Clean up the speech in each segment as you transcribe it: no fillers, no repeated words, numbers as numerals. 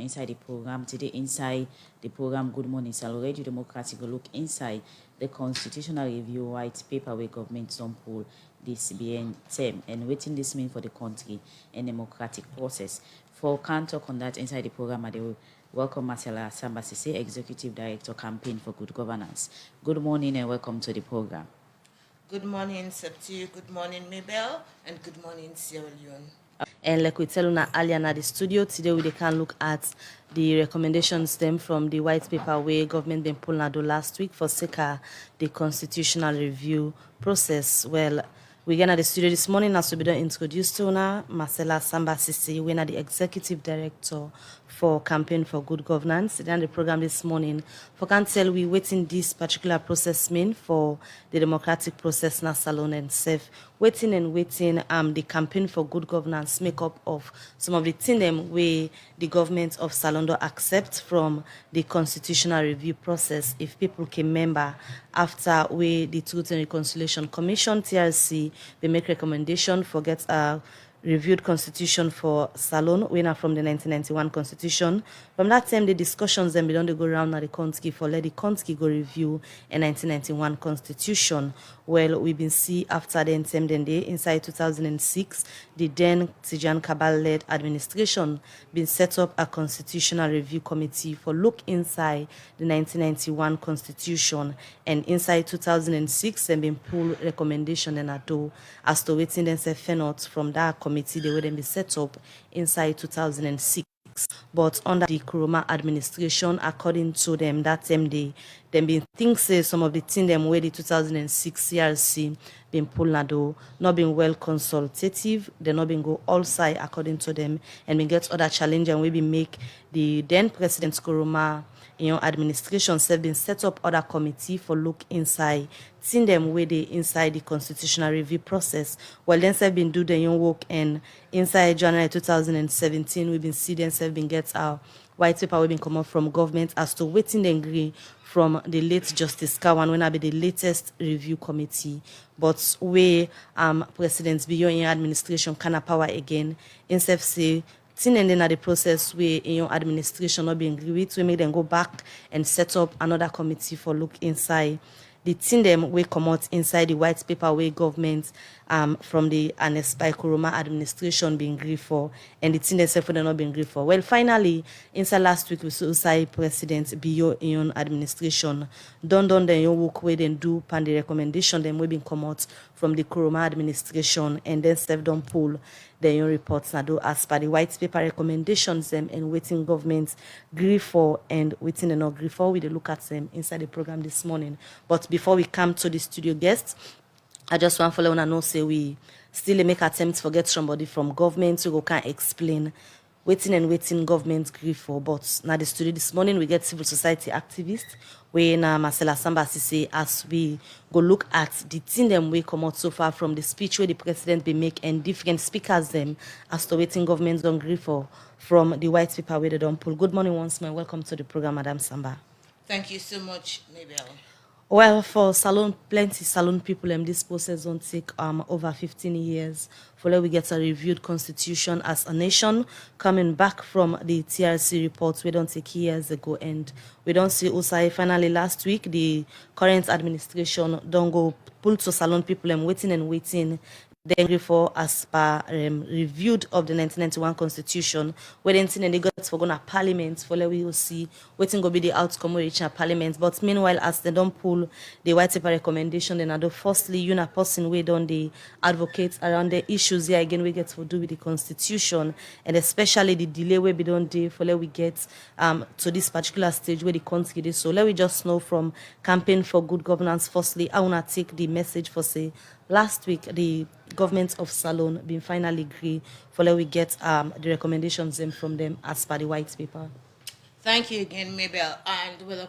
inside the program. Today, inside the program, Good Morning Salon, Radio Democratic will look inside the constitutional review white paper where government don't pull this BN term and waiting this mean for the country and democratic process. For can talk on that inside the program, I will welcome Marcella Sambasise, Executive Director, Campaign for Good Governance. Good morning and welcome to the program. Good morning, Septi. Good morning, Mabel, and good morning, Sierra Leone. And like we tell you earlier in the studio, today we can look at the recommendations stem from the white paper where government been pulled out last week for SECA, the constitutional review process. Well, we get at the studio this morning as we be introduced to now, Marcella Sambasise, we are the Executive Director for Campaign for Good Governance. Then the program this morning, for can tell we waiting this particular process mean for the democratic process na salon and safe. Waiting the Campaign for Good Governance make up of some of the things them where the government of Salondo accept from the constitutional review process if people can member after we the Truth and Reconciliation Commission TRC they make recommendation for get a reviewed constitution for Salon, winner from the 1991 constitution. From that time, the discussions then don't go around at the country for let the country go review a 1991 constitution. Well, we've been see after the same day inside 2006, the then Tijan Kabal-led administration been set up a constitutional review committee for look inside the 1991 constitution, and inside 2006 and been pull recommendation and a do as to waiting then say not from that committee they would then be set up inside 2006. But under the Kuruma administration, according to them, that same day, them been think say some of the things them where the 2006 CRC been pulled not been well consultative, they not been go all side according to them, and we get other challenge and we be make the then President Kuruma administration have been set up other committee for look inside, seeing them where they inside the constitutional review process. Well, then have been do the work, and inside January 2017, we've been see them have been get our white paper we've been come up from government as to waiting the agree from the late Justice Kawan when I be the latest review committee. But where President beyond administration can power again, instead say and then at the process where administration not being agreed with, we make them go back and set up another committee for look inside. The thing them will come out inside the white paper where government from the Anespai Kuruma administration being agreed for, and the thing themselves for them not being agreed for. Well, finally, inside last week we saw President Biyo administration done the work where they do pan the recommendation them will be come out from the Kuruma administration, and then serve don't pull the reports now do as per the white paper recommendations them and waiting government agree for and waiting and not agree for. We look at them inside the program this morning. But before we come to the studio guests, I just want to follow and know say we still make attempts to get somebody from government to go can explain waiting government agree for. But now the studio this morning we get civil society activists where now Marcella Sambasise as we go look at the thing them we come out so far from the speech where the president be make and different speakers them as to waiting government don't agree for from the white paper where they don't pull. Good morning once more. Welcome to the program, Madam Samba. Thank you so much, Mabel. Well, for plenty salon people, this process don't take over 15 years. For we get a reviewed constitution as a nation, coming back from the TRC reports we don't take years ago, and we don't see also finally last week the current administration don't go pull to salon people waiting. They agree for as per reviewed of the 1991 constitution, where they got for going to parliament for we will see waiting go be the outcome we reach a parliament. But meanwhile, as they don't pull the white paper recommendation, then do firstly you na person we don't they advocate around the issues here again we get to do with the constitution, and especially the delay where we don't do for we get to this particular stage where the country is. So let we just know from Campaign for Good Governance. Firstly, I wanna take the message for say last week the government of Salon been finally agree for let we get the recommendations from them as per the white paper. Thank you again, Mabel, and with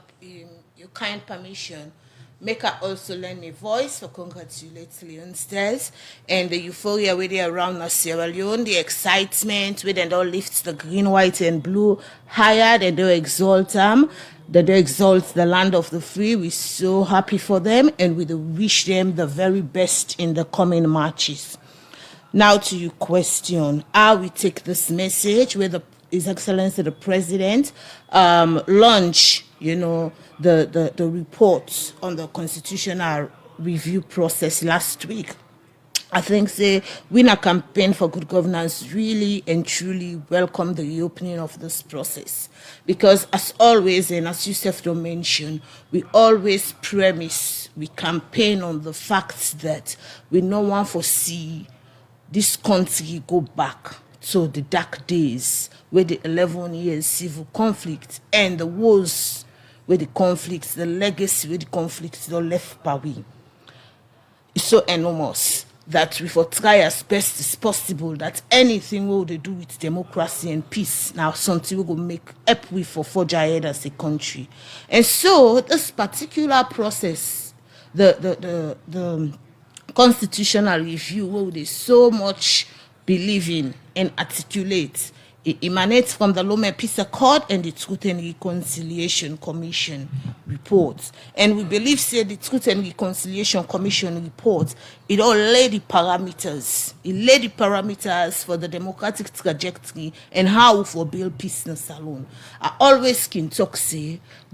your kind permission, make I also lend me voice for congratulate Leonsters and the euphoria with around Sierra Leone, the excitement with and all lifts the green, white, and blue higher. They do exalt them. They do exalt the land of the free. We're so happy for them, and we do wish them the very best in the coming marches. Now to your question, how we take this message with the His Excellency the President launch, the report on the constitutional review process last week. I think Winner Campaign for Good Governance really and truly welcome the reopening of this process, because as always, and as you have mentioned, we always we campaign on the fact that we no one foresee this country go back to the dark days where the 11 years civil conflict and the wars where the conflicts, the legacy where the conflicts don't left by we. It's so enormous that we for try as best as possible that anything what they do with democracy and peace now something we go make up with for forge ahead as a country. And so this particular process, the constitutional review, what they so much believe in and articulate, it emanates from the Lome Peace Accord and the Truth and Reconciliation Commission reports. And we believe, the Truth and Reconciliation Commission report, it all lay the parameters. It lay the parameters for the democratic trajectory and how we for build peace in Salon. I always can talk,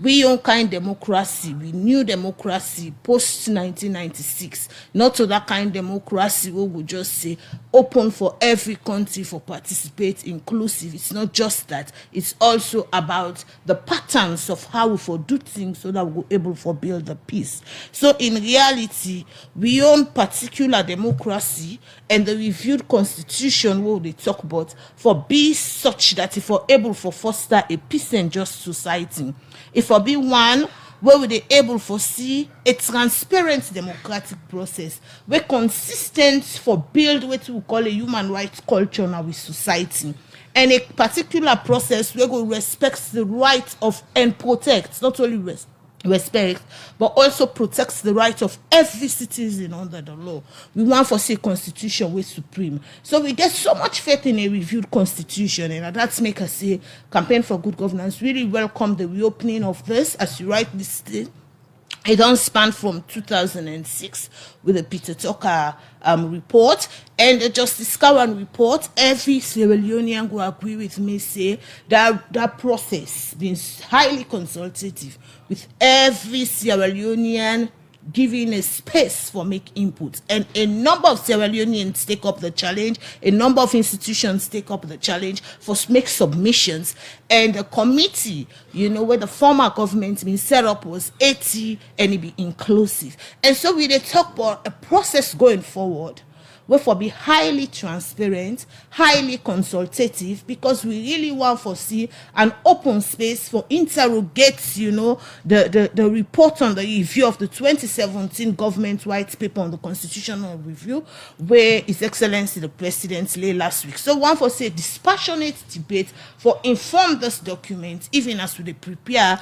we own kind democracy, we new democracy post 1996, not to that kind democracy where we just say open for every country for participate, inclusive. It's not just that, it's also about the patterns of how we for do things so that we're able to build the peace. So in reality, we own particular democracy, and the reviewed constitution what they talk about for be such that if we're able to foster a peace and just society, if we be one where we able to see a transparent democratic process, we're consistent for build what we call a human rights culture in our society, and a particular process where we respect the right of and protect, not only respect, but also protects the right of every citizen under the law. We want to see constitution with supreme. So we get so much faith in a reviewed constitution, and that's make us say Campaign for Good Governance really welcome the reopening of this, as you rightly state. It don't span from 2006 with the Peter Tucker report and the Justice Cowan report. Every Sierra Leonean will agree with me, say that process been highly consultative with every Sierra Leonean giving a space for make input, and a number of Sierra Leoneans take up the challenge, a number of institutions take up the challenge for make submissions, and the committee, where the former government been set up was 80 and it be inclusive. And so we they talk about a process going forward where for be highly transparent, highly consultative, because we really want to see an open space for interrogate, the report on the review of the 2017 government white paper on the constitutional review, where His Excellency the President lay last week. So one for say dispassionate debate for inform this document, even as we prepare,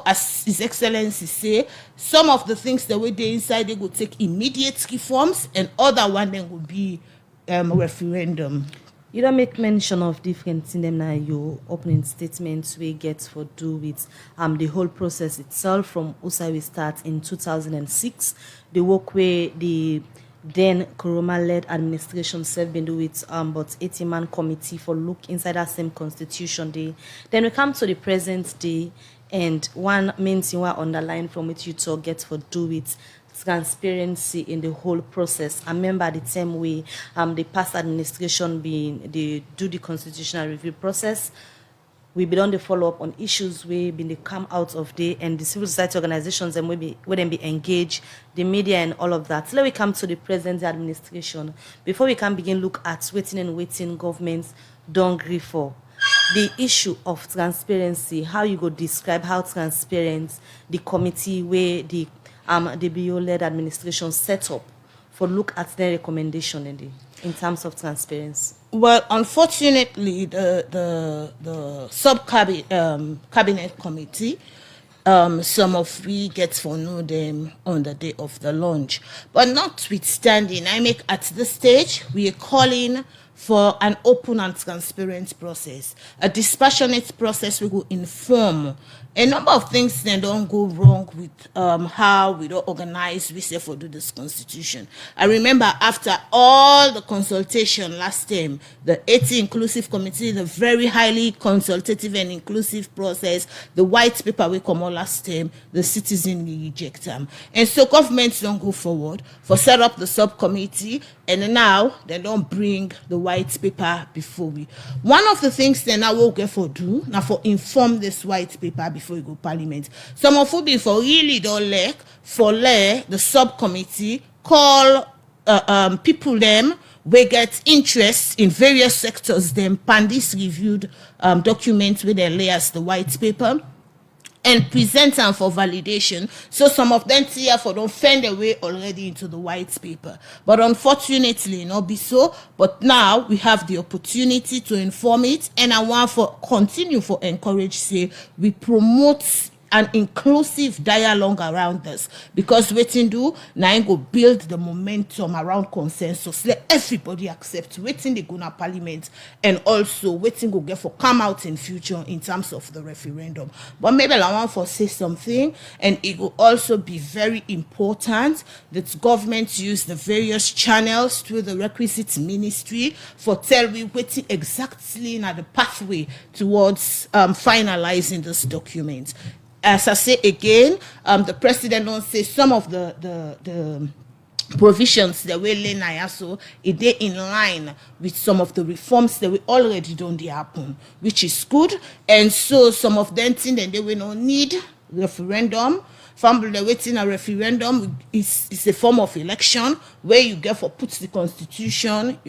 as His Excellency say, some of the things that we they inside they will take immediate reforms, and other one then will be referendum. You don't make mention of different things in your opening statements we get for do with the whole process itself from USA we start in 2006, the work where the then Kuruma-led administration served been do with but 80-man committee for look inside that same constitution day. Then we come to the present day, and one main thing we underline from which you talk get for do with transparency in the whole process. I remember the same way the past administration being they do the constitutional review process. We be done the follow up on issues we been they come out of the, and the civil society organizations and we then be engaged, the media and all of that. So let we come to the present administration. Before we can begin look at waiting governments don't agree for the issue of transparency. How you go describe how transparent the committee where the BO-led administration set up for look at their recommendation in terms of transparency? Well, unfortunately, the cabinet committee, some of we get to know them on the day of the launch. But notwithstanding, I make at this stage we are calling for an open and transparent process, a dispassionate process we will inform. A number of things then don't go wrong with how we don't organize, we say for do this constitution. I remember after all the consultation last time, the 80 inclusive committee, the very highly consultative and inclusive process, the white paper we come out last time, the citizen reject them. And so governments don't go forward for set up the subcommittee, and now they don't bring the white paper before we. One of the things they now will get for do, now for inform this white paper before we go parliament. Some of you before really don't like for the subcommittee call people them we get interest in various sectors them pan this reviewed documents with their layers the white paper and present them for validation. So some of them here for don't find their way already into the white paper. But unfortunately, not be so. But now we have the opportunity to inform it, and I want for continue for encourage say we promote an inclusive dialogue around this, because waiting do now go build the momentum around consensus. Let everybody accept waiting they go na parliament, and also waiting go get for come out in future in terms of the referendum. But maybe I want for say something, and it will also be very important that government use the various channels through the requisite ministry for tell we waiting exactly na the pathway towards finalizing this document. As I say again, the president don't say some of the provisions that we lay now, so it they in line with some of the reforms that we already done they happen, which is good. And so some of them think that they will not need referendum. Family they waiting a referendum is a form of election where you get for put the constitution,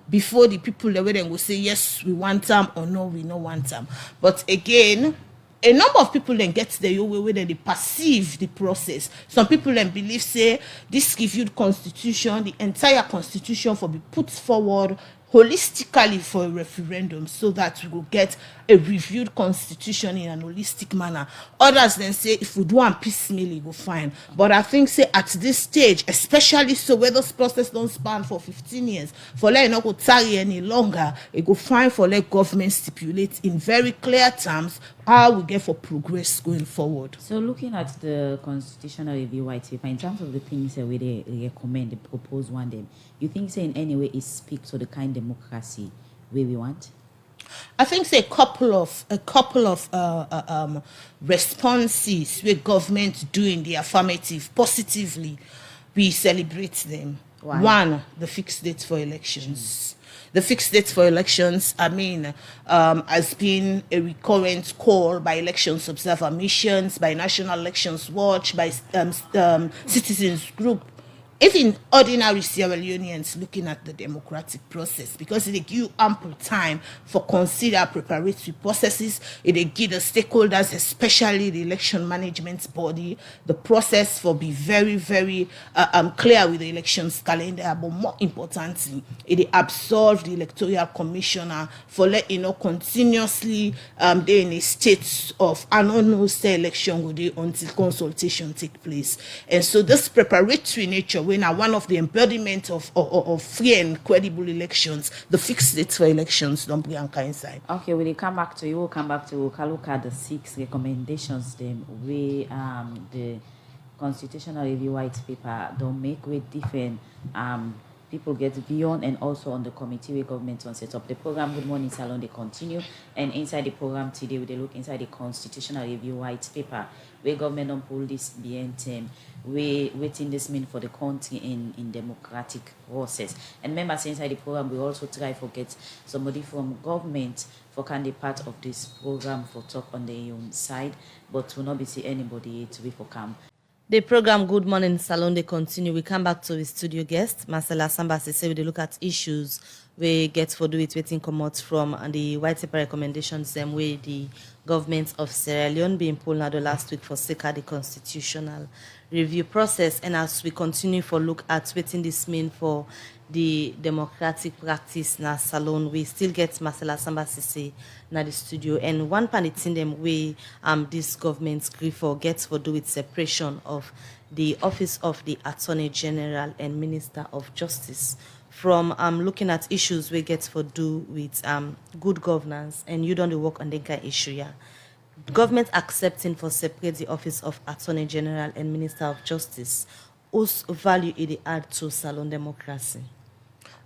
before the people that then will say yes we want them or no we no want them. But again, a number of people then get the way they perceive the process. Some people then believe say this reviewed constitution, the entire constitution for be put forward holistically for a referendum so that we will get a reviewed constitution in an holistic manner. Others then say if we do one piecemeal it go fine. But I think say at this stage, especially so where this process don't span for 15 years, for let it not go tarry any longer, it go fine for let government stipulate in very clear terms how we get for progress going forward. So looking at the constitutional review white paper, in terms of the things that they recommend, they propose one them, you think say in any way it speaks to the kind of democracy we want? I think say a couple of responses where government doing the affirmative positively, we celebrate them. Why? One, the fixed dates for elections. The fixed dates for elections, has been a recurrent call by elections observer missions, by National Elections Watch, by citizens group, even ordinary Sierra Leoneans looking at the democratic process, because it give you ample time for consider preparatory processes. It give the stakeholders, especially the election management body, the process for be very, very clear with the elections calendar. But more importantly, it absolve the electoral commissioner for continuously they in a state of unknown say election will they until consultation take place. And so this preparatory nature, when one of the embodiment of free and credible elections, the fixed dates for elections don't bring inside. Okay, when they come back to you, we'll come back to look at the 6 recommendations them we the constitutional review white paper don't make with different people get beyond, and also on the committee where government on set up the program Good Morning Salon they continue, and inside the program today we look inside the constitutional review white paper where government don't pull this beyond term we waiting this mean for the country in democratic process. And members inside the program we also try to get somebody from government for can be part of this program for talk on their own side, but will not be see anybody to be for come. The program Good Morning Salon they continue. We come back to the studio guest, Marcella Samba say we look at issues we get for do it waiting come out from and the white paper recommendations same way the government of Sierra Leone being pulled out last week for sake of the constitutional review process. And as we continue for look at waiting this mean for the democratic practice na salon, we still get Marcella Samba Sisi na the studio, and one panit in them way this government's grief for gets for do with separation of the office of the Attorney General and Minister of Justice from looking at issues we get for do with good governance, and you don't work on the kind issue, yeah. Government accepting for separate the office of Attorney General and Minister of Justice, whose value it add to salon democracy.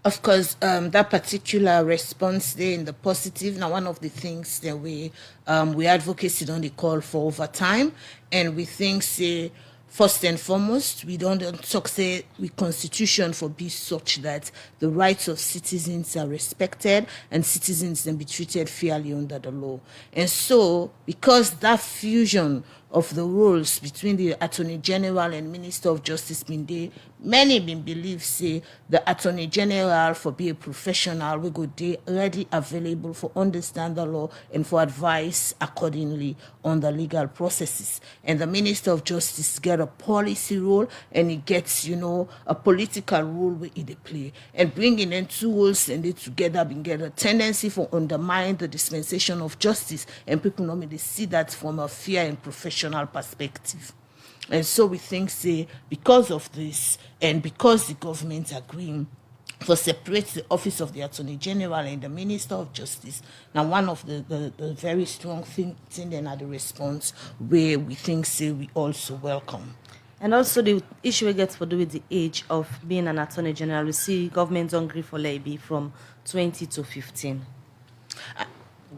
Of course, that particular response there in the positive. Now, one of the things that we advocated on the call for overtime, and we think, say, first and foremost, we don't talk, say, we constitution for be such that the rights of citizens are respected and citizens then be treated fairly under the law. And so, because that fusion of the roles between the Attorney General and Minister of Justice been there, many been believe say the Attorney General for be a professional, we go there ready available for understand the law and for advice accordingly on the legal processes. And the Minister of Justice get a policy role, and he gets, a political role where he play. And bringing in two roles and they together been get a tendency for undermine the dispensation of justice, and people normally see that from a fair and professional perspective. And so we think, say, because of this, and because the government agreeing for separate the office of the Attorney General and the Minister of Justice, now one of the very strong thing then are the response where we think, say, we also welcome. And also the issue we get to do with the age of being an Attorney General. We see government on grief for Leiby from 20 to 15.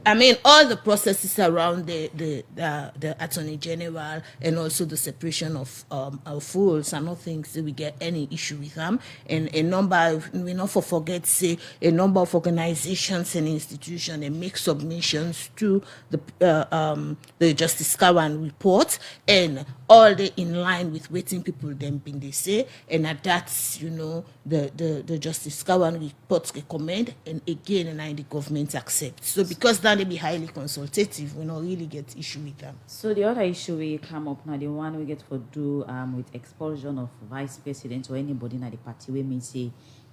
I mean, all the processes around the Attorney General and also the separation of roles are not things that we get any issue with them. And a number of, we not forget, say, a number of organizations and institutions and make submissions to the Justice Kawan report, and all they in line with waiting people them being they say, and that's the Justice Kawan report recommend, and again and the government accepts. So because that they be highly consultative, we not really get issue with them. So the other issue we come up now, the one we get for do with expulsion of vice president or anybody in the party, we mean say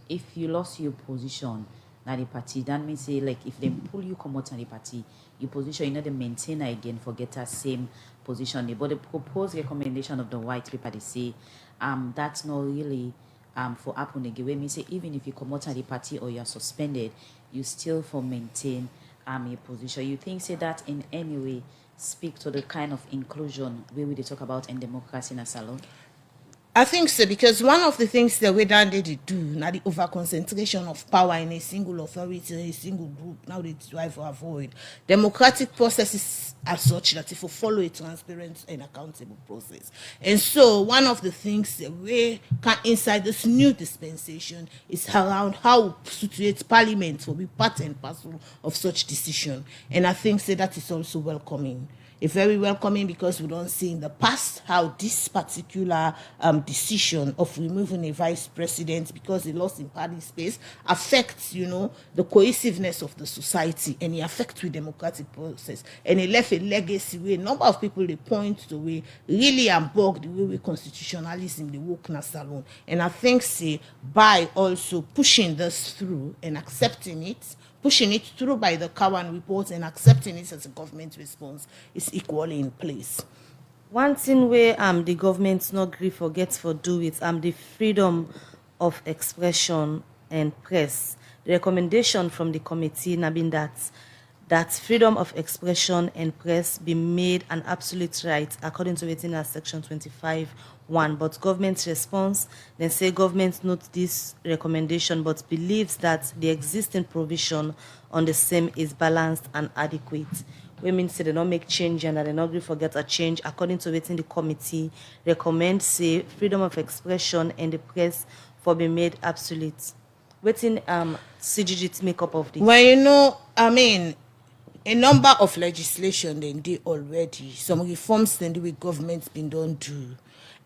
if you lost your position na the party, that means say like if they pull you come out of the party, your position they maintain again for get a same position. But the proposed recommendation of the white paper, they say that's not really for happen again. We mean say even if you come out of the party or you are suspended, you still for maintain your position. You think say that in any way speak to the kind of inclusion where we talk about in democracy in a salon? I think so, because one of the things that we done they do now the over concentration of power in a single authority, a single group, now they try to avoid democratic processes are such that if you follow a transparent and accountable process. And so one of the things that we can inside this new dispensation is around how we situate parliament will be part and parcel of such decision. And I think that is also welcoming. It's very welcoming, because we don't see in the past how this particular decision of removing a vice president because he lost in party space affects, the cohesiveness of the society, and it affects the democratic process. And it left a legacy where a number of people they point to we really unbug the way we constitutionalism, the wokeness salon. And I think by also pushing this through and accepting it, pushing it through by the Kawan report and accepting it as a government response is equally in place. One thing where the government not agree for gets for do with the freedom of expression and press. The recommendation from the committee have been that freedom of expression and press be made an absolute right according to within our section 25(1). But government's response, then say government notes this recommendation but believes that the existing provision on the same is balanced and adequate. We mean say they don't make change and that they not agree forget a change according to within the committee recommend say freedom of expression and the press for be made absolute. Waiting CGG's makeup of this. Well, a number of legislation then they already, some reforms then the government's been done do.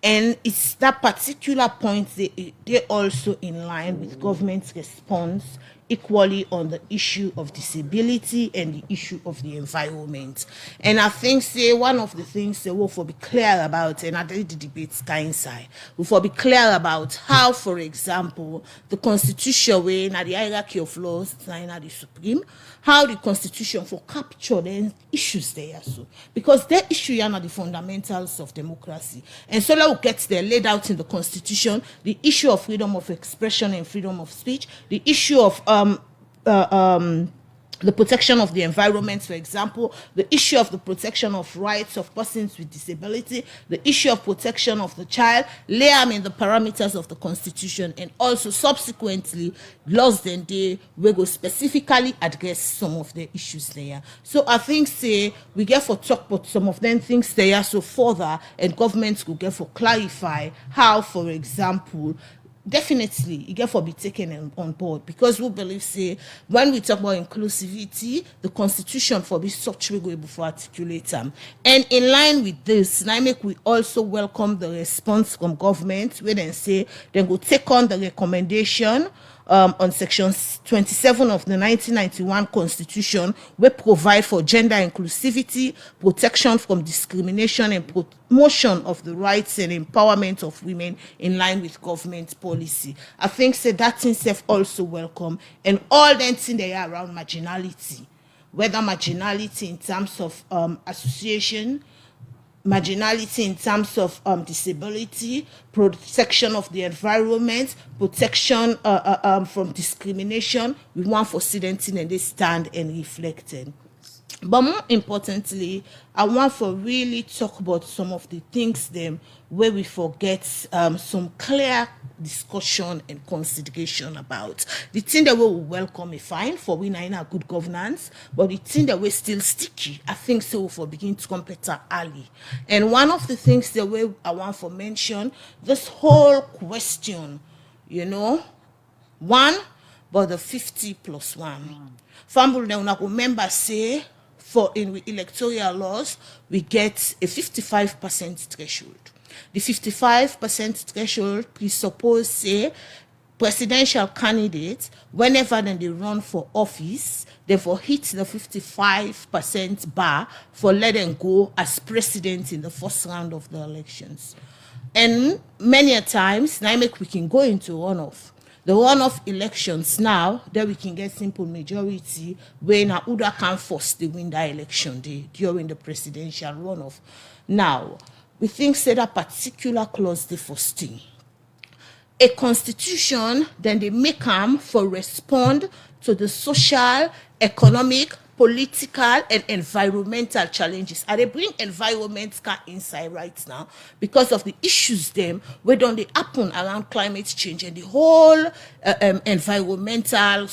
And it's that particular point they also in line with government's response equally on the issue of disability and the issue of the environment. And I think say one of the things that we'll be clear about, and I did the debates inside, we'll be clear about how, for example, the constitution way na the hierarchy of laws, na the supreme, how the constitution for capture the issues there so. Because the issue are the fundamentals of democracy. And so now gets there laid out in the constitution, the issue of freedom of expression and freedom of speech, the issue of the protection of the environment, for example, the issue of the protection of rights of persons with disability, the issue of protection of the child, lay them in the parameters of the constitution, and also subsequently laws then they will go specifically address some of the issues there. So I think say we get for talk about some of them things there so further, and governments will get for clarify how, for example, definitely it get for be taken on board, because we believe say when we talk about inclusivity, the constitution for be such we go able to articulate them. And in line with this, I make we also welcome the response from government where they say they go take on the recommendation on section 27 of the 1991 Constitution, we provide for gender inclusivity, protection from discrimination, and promotion of the rights and empowerment of women in line with government policy. I think say that itself also welcome, and all the things they are around marginality, whether marginality in terms of association, marginality in terms of disability, protection of the environment, protection from discrimination. We want for students and they stand and reflected. But more importantly, I want for really talk about some of the things them where we forget some clear discussion and consideration about. The thing that we will welcome a fine for we in a good governance, but the thing that we're still sticky, I think so for begin to compete early. And one of the things that I want to mention, this whole question, one, but the 50+1. Family now remember say for in electoral laws, we get a 55% threshold. The 55% threshold presuppose say presidential candidates, whenever they run for office, they for hit the 55% bar for let them go as president in the first round of the elections. And many a times, now we can go into runoff. The runoff elections now, then we can get simple majority when Uda can force the win that election day during the presidential runoff. Now, we think say that particular clause the first thing. A constitution, then they make them for respond to the social, economic, political, and environmental challenges. And they bring environment inside right now because of the issues them where don't they happen around climate change and the whole environmental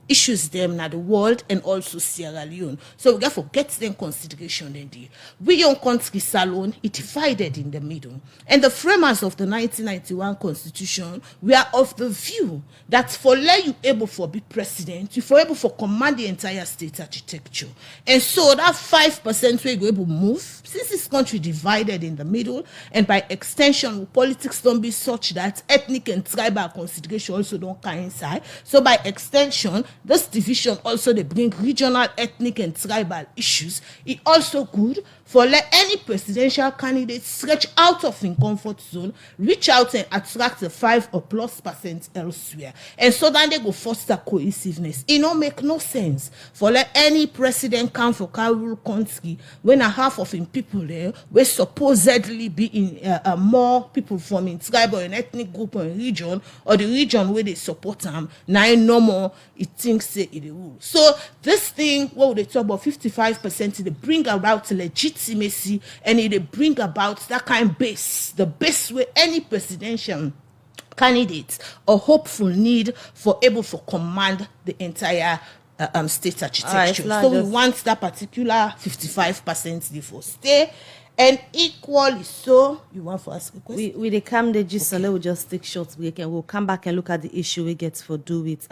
issues them na the world and also Sierra Leone. So we got to get them consideration then the we young country salon it divided in the middle. And the framers of the 1991 Constitution were of the view that for let you able for be president, you for able for command the entire state architecture. And so that 5% we go able to move, since this country divided in the middle, and by extension politics don't be such that ethnic and tribal consideration also don't come inside. So by extension, this division also they bring regional, ethnic and tribal issues. It also good for let any presidential candidate stretch out of in comfort zone, reach out and attract the 5+% elsewhere. And so then they go foster cohesiveness. It don't make no sense for let any president come for rural country when a half of in people there will supposedly be in more people from in tribal and ethnic group or region, or the region where they support them. Now no more it thinks say it will. So this thing, what they talk about 55%, they bring about legitimacy and it bring about that kind of base, the base where any presidential candidates or hopeful need for able to command the entire state architecture. Right, so we want that particular 55% before stay. And equally so, you want for us a question? We the come the gist and we'll just take short break and we'll come back and look at the issue we get for do with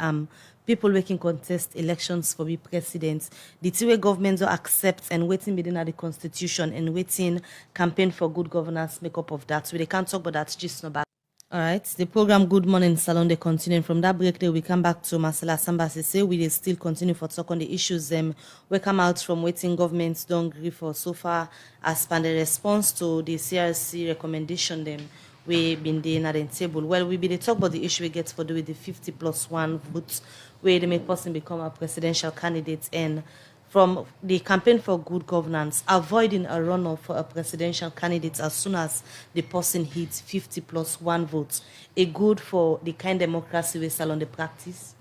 people we can contest elections for be president. The two way governments will accept and waiting within the constitution and waiting campaign for good governance make up of that. So they can't talk about that just no back. All right, the program Good Morning Salon, they continue. From that break there, we come back to Marcela Sambasi say we dey still continue for talk on the issues we come out from waiting governments don't agree for so far as per the response to the CRC recommendation we been there at the table. Well, we be the talk about the issue we get for do with the 50+1 vote where they make person become a presidential candidate and from the campaign for good governance, avoiding a runoff for a presidential candidate as soon as the person hits 50+1 votes. A good for the kind democracy we sell on the practice.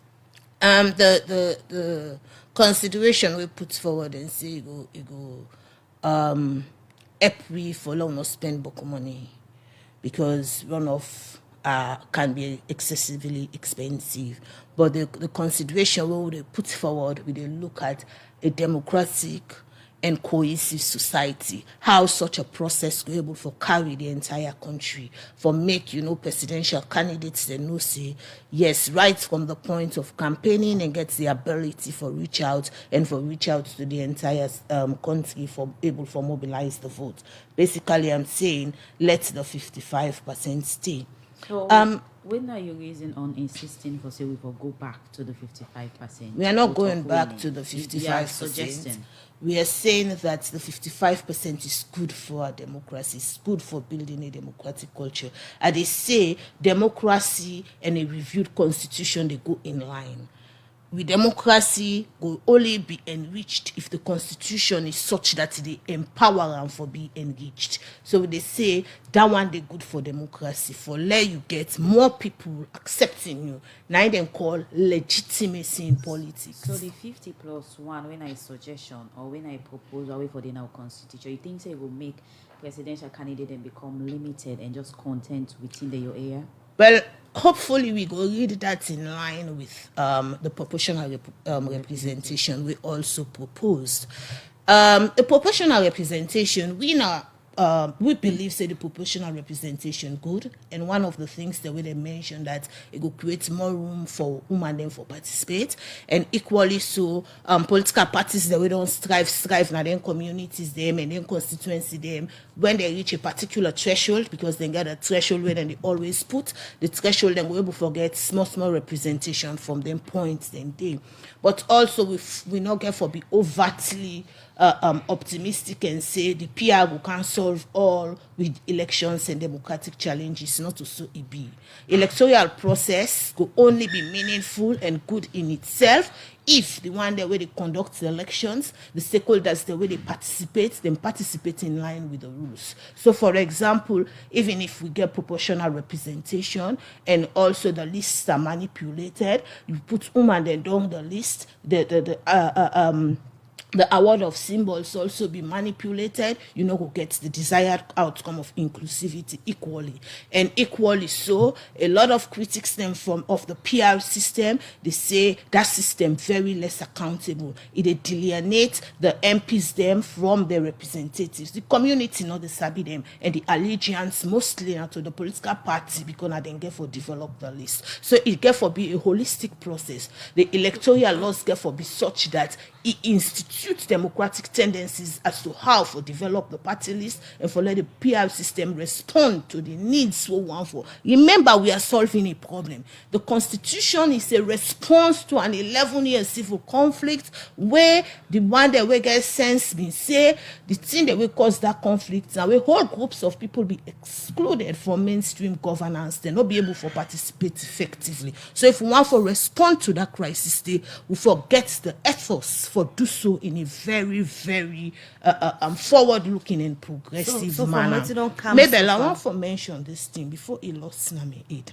The consideration we put forward and say it go help we for long not spend book money because runoff can be excessively expensive. But the consideration we would put forward, we look at a democratic and cohesive society, how such a process will be able to carry the entire country, for make, presidential candidates they know say, yes, right from the point of campaigning and get the ability for reach out to the entire country for able for mobilize the vote. Basically, I'm saying let the 55% stay. So when are you reason on insisting for say we will go back to the 55%? We are not going back to the 55%. You are suggesting. We are saying that the 55% is good for our democracy, it's good for building a democratic culture. And they say democracy and a reviewed constitution, they go in line. With democracy will only be enriched if the constitution is such that they empower and for be engaged. So they say that one they good for democracy, for let you get more people accepting you. Now they call legitimacy in politics. So the 50+1, when I suggestion or when I propose away for the now constitution, you think it will make presidential candidate and become limited and just content within your area? Well, hopefully we go read that in line with the proportional representation we also proposed. The proportional representation, we believe say the proportional representation good, and one of the things that they mentioned that it will create more room for women then for participate, and equally so political parties that we don't strive now then communities them and then constituency them when they reach a particular threshold, because they get a threshold where then they always put the threshold, then we able to get small representation from them points then they. But also we not get for be overtly optimistic and say the PR will can solve all with elections and democratic challenges, not to so it be. Electoral process will only be meaningful and good in itself if the one the way they conduct the elections, the stakeholders the way they participate in line with the rules. So for example, even if we get proportional representation and also the lists are manipulated, you put women then down the list, the award of symbols also be manipulated, who gets the desired outcome of inclusivity equally. And equally so, a lot of critics them of the PR system, they say that system very less accountable. It delineates the MPs them from their representatives. The community not the sabi them, and the allegiance mostly to the political party because I then get for develop the list. So it get for be a holistic process. The electoral laws get for be such that it institutes democratic tendencies as to how to develop the party list and for let the PR system respond to the needs we want for. Remember, we are solving a problem. The constitution is a response to an 11-year civil conflict where the one that we get sense been say the thing that will cause that conflict now where whole groups of people be excluded from mainstream governance, they not be able to participate effectively. So if we want to respond to that crisis, we forget the ethos for do so in a very, very forward-looking and progressive manner. Maybe I want to mention this thing before it lost my aid.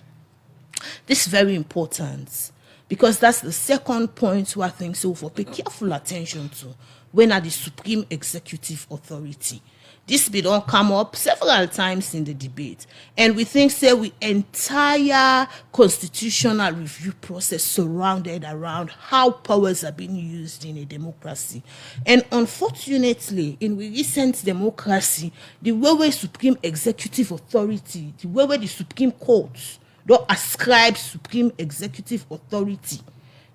This is very important because that's the second point where I think so for pay careful attention to when are the supreme executive authority. This bit don't come up several times in the debate. And we think say we entire constitutional review process surrounded around how powers are being used in a democracy. And unfortunately, in recent democracy, the way supreme executive authority, the way the Supreme Court don't ascribe supreme executive authority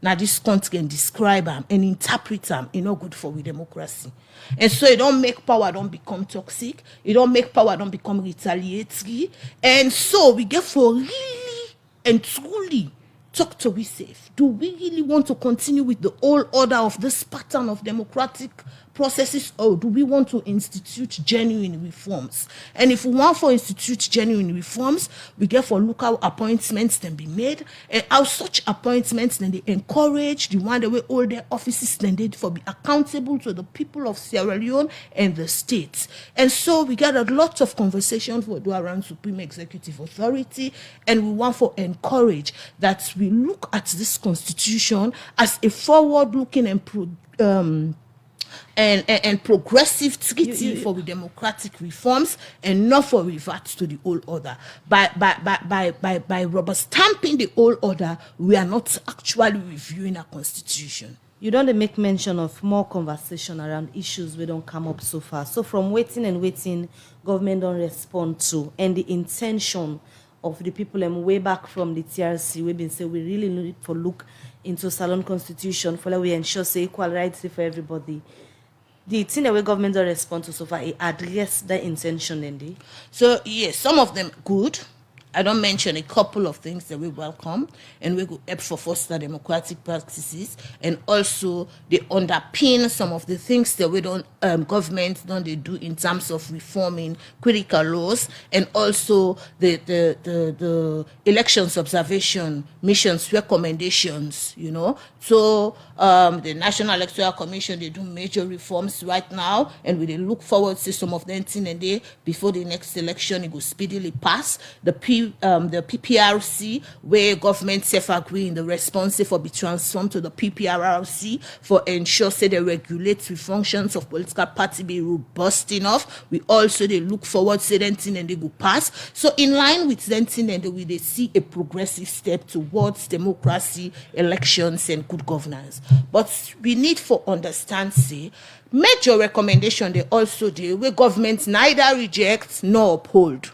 now this country and describe them and interpret them, it's not good for we democracy. And so it don't make power don't become toxic, it don't make power don't become retaliatory. And so we get for really and truly talk to we safe. Do we really want to continue with the old order of this pattern of democratic processes, or do we want to institute genuine reforms? And if we want to institute genuine reforms, we get for look how appointments then be made, and how such appointments then they encourage the one that way all their offices then they for be accountable to the people of Sierra Leone and the states. And so we get a lot of conversations for do around Supreme Executive Authority, and we want to encourage that we look at this constitution as a forward-looking and progressive treaty for the democratic reforms, and not for revert to the old order. By rubber stamping the old order, we are not actually reviewing our constitution. You don't make mention of more conversation around issues we don't come up so far. So from waiting, government don't respond to, and the intention of the people way back from the TRC, we've been saying we really need to look into Salon Constitution for that we ensure say equal rights for everybody. The thing that we government don't respond to so far, it address the intention in the. So yes, some of them good. I don't mention a couple of things that we welcome, and we go help for foster democratic practices, and also they underpin some of the things that we don't government don't they do in terms of reforming critical laws, and also the elections observation missions recommendations. So the National Electoral Commission, they do major reforms right now, and we they look forward to some of them thing and they before the next election it will speedily pass. The PPRC, where government self-agree in the response for be transformed to the PPRC for ensure say the regulatory functions of political party be robust enough. We also they look forward to them thing and they go pass. So in line with them thing and they see a progressive step towards democracy, elections and good governance. But we need for understand say major recommendation they also do where government neither reject nor uphold.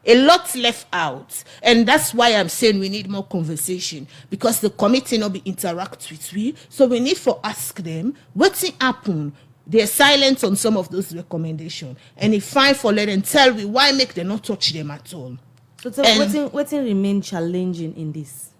A lot left out, and that's why I'm saying we need more conversation, because the committee not be interact with we, so we need to ask them what's happen. They're silent on some of those recommendations, and if fine for let them tell me why make them not touch them at all. So what remain challenging in this?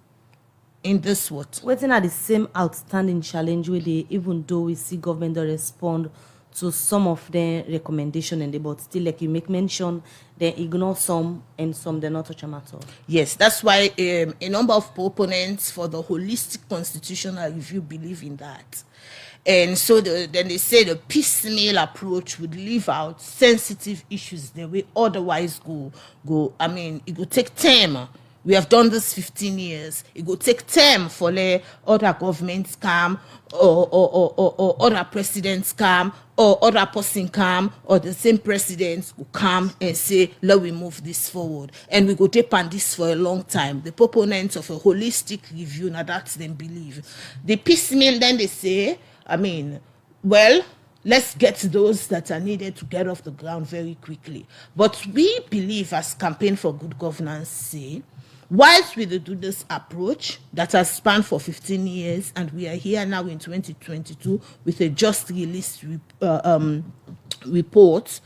In this what? Waiting are the same outstanding challenge where they, even though we see government don't respond to some of their recommendation and they, but still like you make mention, they ignore some and some they not touch them at all. Yes, that's why a number of proponents for the holistic constitutional review believe in that. And so then they say the piecemeal approach would leave out sensitive issues that we otherwise go. I mean, it will take time. We have done this 15 years. It will take time for the other governments come, or other presidents come, or other person come, or the same presidents will come and say, let we move this forward. And we go deep on this for a long time. The proponents of a holistic review, now that's them believe. The piecemeal, then they say, I mean, well, let's get those that are needed to get off the ground very quickly. But we believe, as Campaign for Good Governance say, whilst we do this approach that has spanned for 15 years, and we are here now in 2022 with a just released report,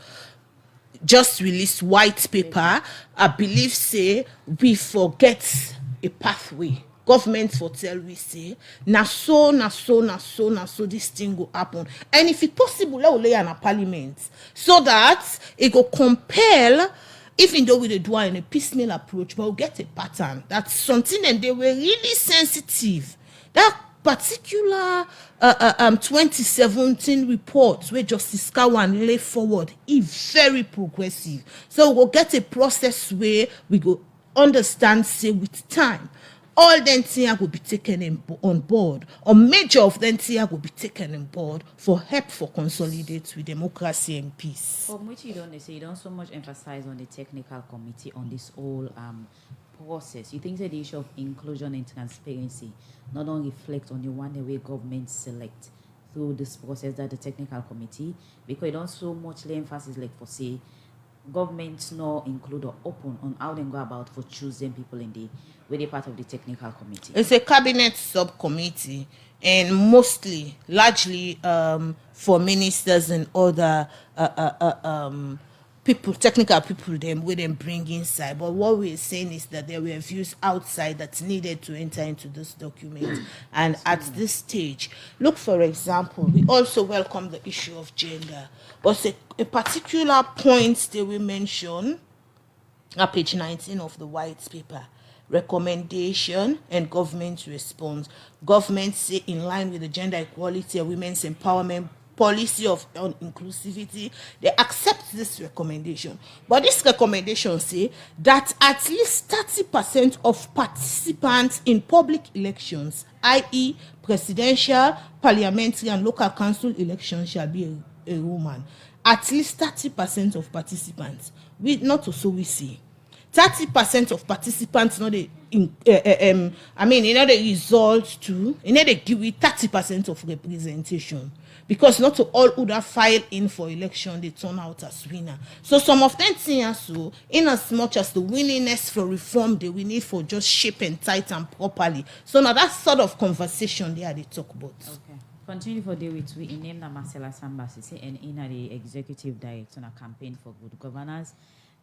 just released white paper, I believe say we forget a pathway. Government for tell we say, na so this thing go happen. And if it's possible, let we lay in a parliament so that it go compel. Even though we do it in a piecemeal approach, but we'll get a pattern. That's something, and they were really sensitive. That particular 2017 report where Justice Kawan lay forward is very progressive. So we'll get a process where we go understand, say, with time. All them things will be taken on board, or major of them things will be taken on board for help for consolidate with democracy and peace. From which you don't say, you don't so much emphasize on the technical committee on this whole process. You think that the issue of inclusion and transparency not only reflect on the one way governments select through this process that the technical committee, because you don't so much lay emphasis like for say government no include or open on how they go about for choosing people in the where they part of the technical committee? It's a cabinet subcommittee, and mostly, largely, for ministers and other people, technical people, them we them bring inside. But what we're saying is that there were views outside that needed to enter into this document. And at this stage, look, for example, we also welcome the issue of gender. But a particular point that we mention at page 19 of the white paper: recommendation and government response. Government say, in line with the gender equality and women's empowerment policy on inclusivity, they accept this recommendation. But this recommendation say that at least 30% of participants in public elections, i.e. presidential, parliamentary and local council elections, shall be a woman. At least 30% of participants. We not also we see 30% of participants know they they result to they give it 30% of representation, because not all who that file in for election they turn out as winner. So some of them think so, in as much as the willingness for reform they we need for just shape and tighten properly. So now that sort of conversation there they talk about. Okay. Continue for day with we in name na Marcella Sambasisi and in the executive director na campaign for good governance.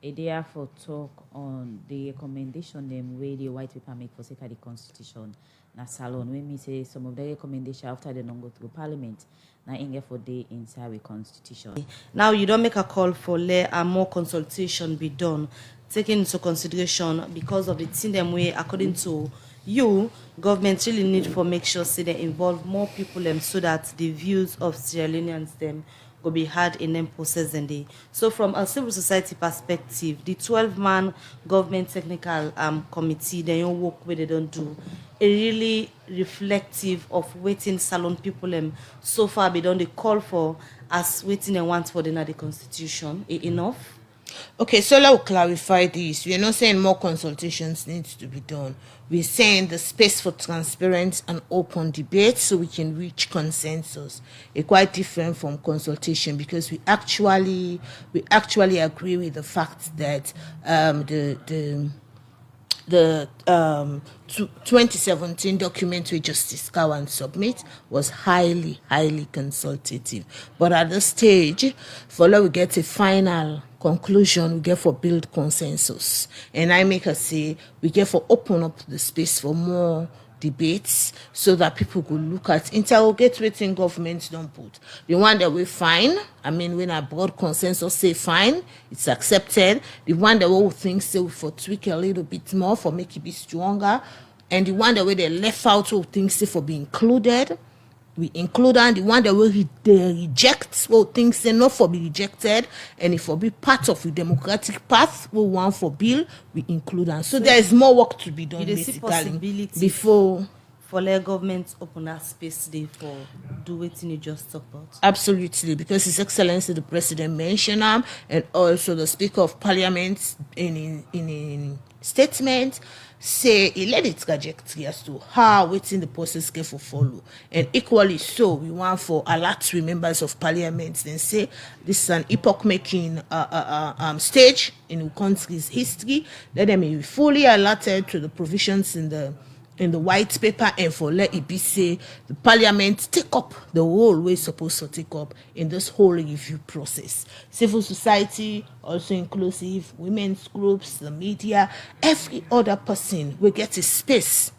A day for talk on the recommendation them way the white paper make for sake of the constitution na salon. When me say some of the recommendation after they don't go through parliament na inge for day inside the constitution. Now you don't make a call for let a more consultation be done, taking into consideration because of the thing them way according to you, government really need for make sure say they involve more people so that the views of Sierra Leoneans them will be heard in them process and day. So from a civil society perspective, the 12-man government technical committee, they don't work where they don't do, a really reflective of waiting salon people so far be done the call for as waiting and want for the constitution. Enough? Okay, so let's clarify this. We're not saying more consultations needs to be done. We're saying the space for transparent and open debate so we can reach consensus. It's quite different from consultation, because we actually agree with the fact that the 2017 document we Justice Cowan submit was highly consultative. But at this stage, for we get a final conclusion, we get for build consensus. And I make us say we get for open up the space for more debates so that people could look at, interrogate waiting governments don't put. The one that we find, when a broad consensus say fine, it's accepted. The one that we think say for tweak a little bit more for make it be stronger. And the one that we they left out who think say for be included, we include, and the one that they reject, will think say not for be rejected, and if for be part of the democratic path, we want for bill, we include. And so there is more work to be done basically before for let government open that space today for do what you just talk about. Absolutely, because His Excellency the President mentioned them, and also the Speaker of Parliament in statement say he led its trajectory as to how waiting the process can for follow. And equally so, we want for alert members of parliament and say this is an epoch-making stage in the country's history. Let them be fully alerted to the provisions in the white paper, and for let it be say the parliament take up the role we're supposed to take up in this whole review process. Civil society, also inclusive, women's groups, the media, every other person will get a space,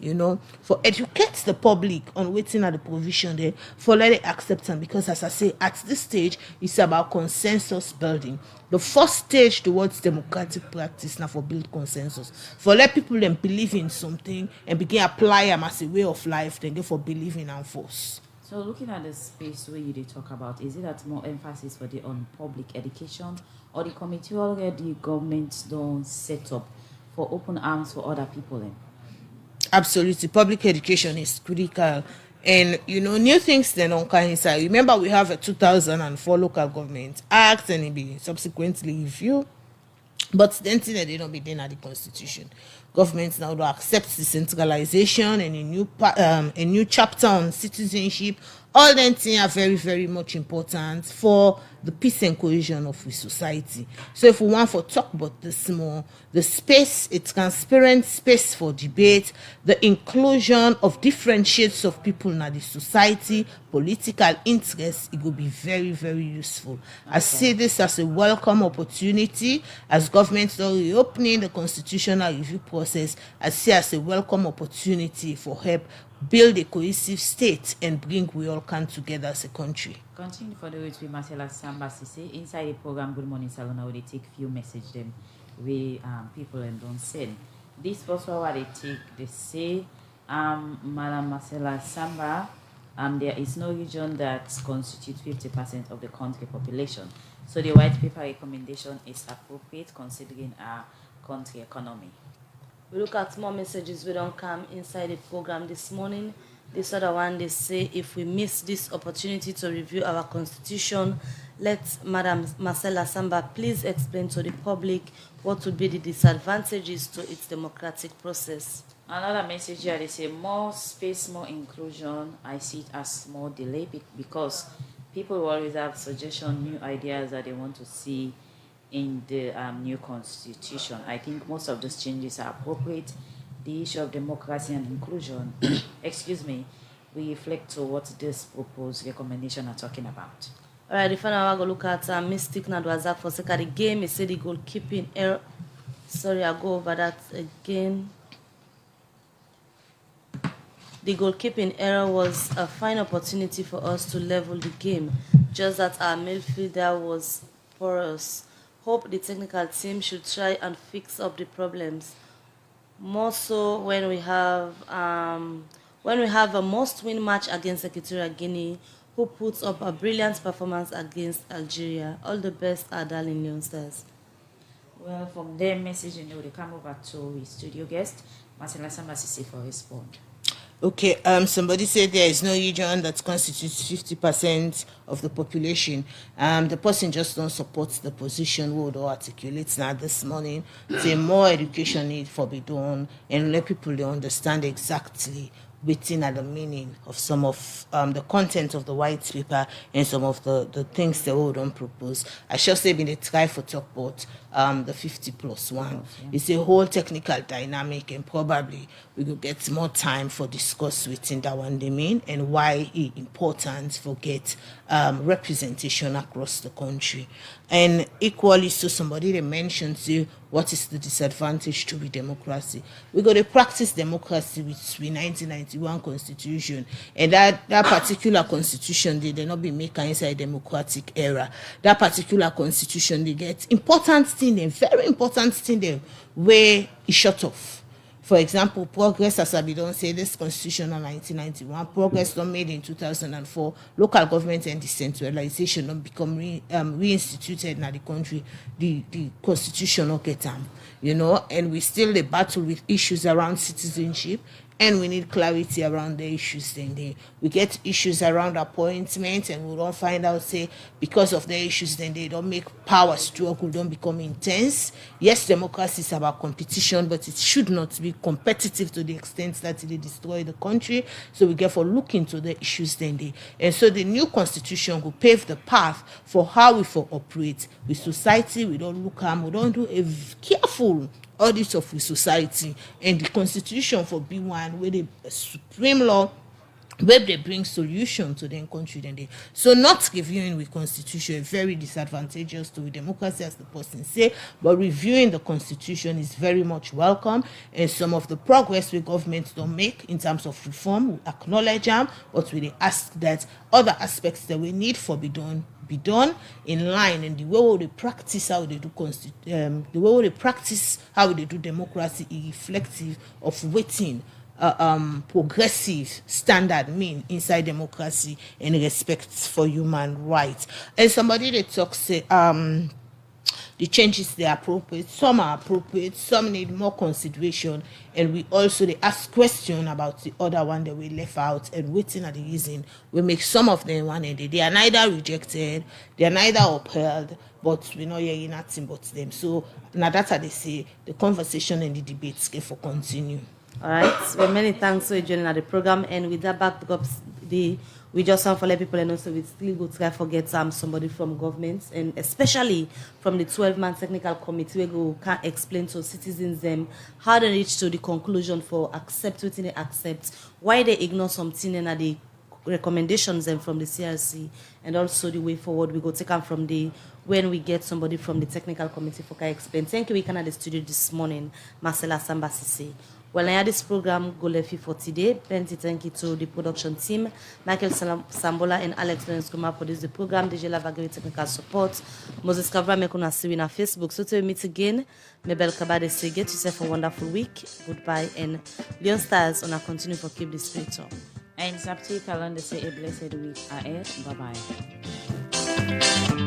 for educate the public on waiting at the provision there, for let it accept them, because as I say, at this stage, it's about consensus building. The first stage towards democratic practice now for build consensus. For let people then believe in something and begin apply them as a way of life, then go for believing and force. So looking at the space where you did talk about, is it that more emphasis for the on public education, or the committee already government don't set up for open arms for other people then? Absolutely. Public education is critical. And, new things then on inside. Remember, we have a 2004 Local Government Act, and it be subsequently reviewed. But then they don't be done at the Constitution. Governments now do accept decentralization and a new chapter on citizenship All them things are very, very much important for the peace and cohesion of the society. So if we want to talk about this more, the space, a transparent space for debate, the inclusion of different shades of people in the society, political interests, it will be very, very useful. I see this as a welcome opportunity as government are reopening the constitutional review process. I see as a welcome opportunity for help build a cohesive state and bring we all come together as a country. Continue for the with Marcella Samba Sise. Inside the program Good Morning Salon, we take few message them we people and don't send. This first one they take, they say, Madam Marcella Samba, there is no region that constitutes 50% of the country population. So the white paper recommendation is appropriate considering our country economy. We look at more messages we don't come inside the program this morning. This other one, they say, if we miss this opportunity to review our constitution, let Madam Marcella Samba please explain to the public what would be the disadvantages to its democratic process. Another message here, they say, more space, more inclusion. I see it as more delay because people will always have suggestions, new ideas that they want to see in the new constitution. I think most of those changes are appropriate. The issue of democracy and inclusion, excuse me, we reflect to what this proposed recommendation are talking about. All right, the final one, I go look at Mystic Nadwazak for second the game. He said the goalkeeping error. Sorry, I'll go over that again. The goalkeeping error was a fine opportunity for us to level the game, just that our midfielder was porous. Hope the technical team should try and fix up the problems. More so when we have a must-win match against Equatorial Guinea, who puts up a brilliant performance against Algeria. All the best, our darling youngsters. Well, from their message, they come over to his studio guest, Marcella Samba Sise, for respond. Okay, somebody said there is no region that constitutes 50% of the population. The person just don't support the position we would articulate now this morning. Say more education need for be done and let people understand exactly within at the meaning of some of the content of the white paper and some of the things they would don't propose. I shall say when they try for talk about the 50+1. It's a whole technical dynamic and probably we will get more time for discuss within that one they mean and why it's important for get representation across the country. And equally so somebody they mentioned to what is the disadvantage to be democracy. We got to practice democracy with the 1991 constitution and that particular constitution they not be made inside democratic era. That particular constitution they get important thing, a very important thing there where it shut off. For example, progress, as I don't say, this constitution of 1991, progress not made in 2004, local government and decentralization not become reinstituted in the country, the constitution not get and we still the battle with issues around citizenship. And we need clarity around the issues. Then we get issues around appointments, and we don't find out, say, because of the issues, then they don't make power struggle, don't become intense. Yes, democracy is about competition, but it should not be competitive to the extent that it destroy the country. So we get for look into the issues then. And so the new constitution will pave the path for how we for operate with society. We don't look we don't do a careful audit of the society and the constitution for B1 where the supreme law where they bring solution to the country then they so not reviewing with constitution is very disadvantageous to the democracy as the person say, but reviewing the constitution is very much welcome and some of the progress the government don't make in terms of reform we acknowledge them, but we ask that other aspects that we need for be done in line and the way they practice how they do the way they practice how they do democracy is reflective of waiting progressive standard mean inside democracy and respect for human rights. And somebody that talks say the changes they are appropriate, some are appropriate, some need more consideration, and we also they ask question about the other one that we left out and waiting at the reason we make some of them one and they are neither rejected, they are neither upheld, but we know hearing nothing but them. So now that's how they say the conversation and the debates can for continue. All right. Well, many thanks for joining the program, and with that back up with we just want to let people know, so we still go try to get somebody from government, and especially from the 12-man technical committee, we can explain to citizens them how they reach to the conclusion for accept what they accept, why they ignore something, and the recommendations them from the CRC, and also the way forward we go take them from the when we get somebody from the technical committee for can explain. Thank you. We can at the studio this morning, Marcela Sambasisi. Well, I had this program go left for today. Plenty thank you to the production team, Michael Sambola and Alex Lawrence Kuma produce the program. DJ Lavagari technical support. Moses Kavra mekuna see na Facebook. So till we meet again, Mabel Kabade say get yourself a wonderful week. Goodbye, and Leon Stars on a continue for keep the spirit on. And Sapti Kalanda say a blessed week ahead. Bye bye.